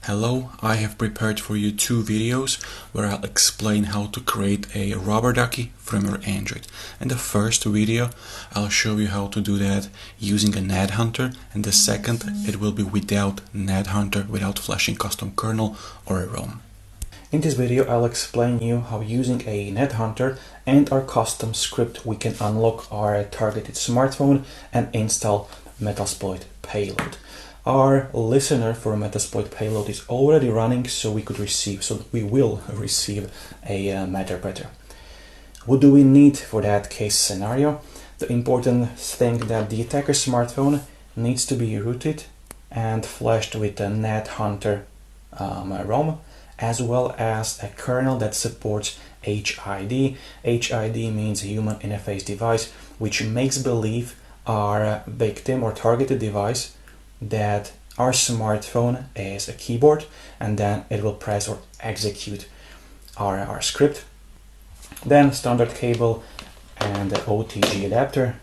Hello, I have prepared for you two videos where I'll explain how to create a rubber ducky from your Android. In the first video, I'll show you how to do that using a NetHunter, and the second, it will be without NetHunter, without flashing custom kernel or a ROM. In this video, I'll explain you how using a NetHunter and our custom script we can unlock our targeted smartphone and install Metasploit payload. Our listener for Metasploit payload is already running, so we will receive a meterpreter. What do we need for that case scenario? The important thing that the attacker's smartphone needs to be rooted and flashed with a NetHunter ROM, as well as a kernel that supports HID. HID means Human Interface Device, which makes believe our victim or targeted device that our smartphone is a keyboard, and then it will press or execute our script. Then standard cable and the OTG adapter.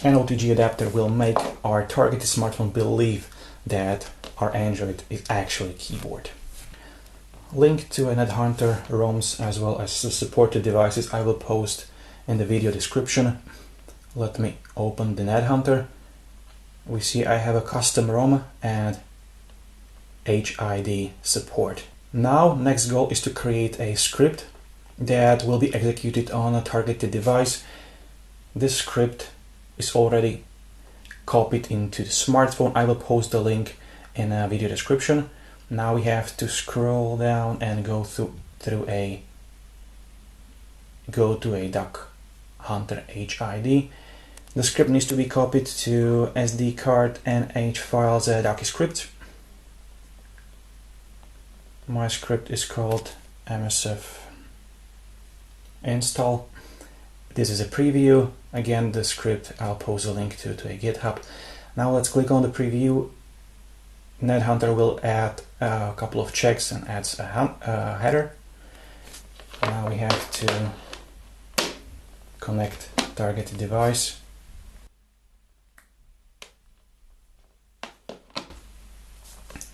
An OTG adapter will make our targeted smartphone believe that our Android is actually a keyboard. Link to a NetHunter ROMs as well as the supported devices I will post in the video description. Let me open the NetHunter. We see I have a custom ROM and HID support. Now, next goal is to create a script that will be executed on a targeted device. This script is already copied into the smartphone. I will post the link in a video description. Now we have to scroll down and go to a Duck Hunter HID. The script needs to be copied to SD card and H files Ducky script. My script is called MSF install. This is a preview. Again, the script I'll post a link to a GitHub. Now let's click on the preview. NetHunter will add a couple of checks and adds a header. Now we have to connect targeted device.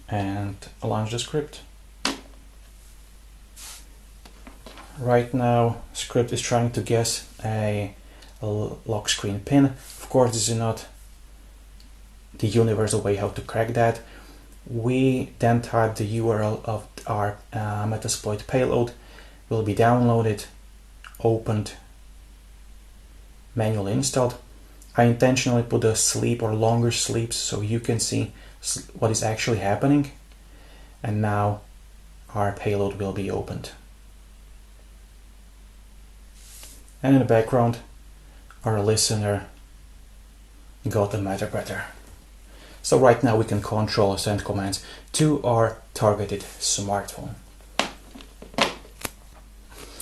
And launch the script. Right now, script is trying to guess a lock screen pin. Of course, this is not the universal way how to crack that. We then type the URL of our Metasploit payload. Will be downloaded, opened, manually installed. I intentionally put a sleep or longer sleeps so you can see what is actually happening. And now our payload will be opened. And in the background, our listener got the meterpreter. So right now we can control and send commands to our targeted smartphone.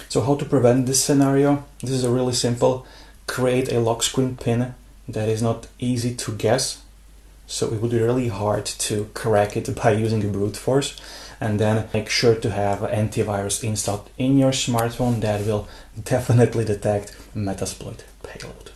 So how to prevent this scenario? This is a really simple. Create a lock screen pin that is not easy to guess. So it would be really hard to crack it by using brute force. And then make sure to have antivirus installed in your smartphone that will definitely detect Metasploit payload.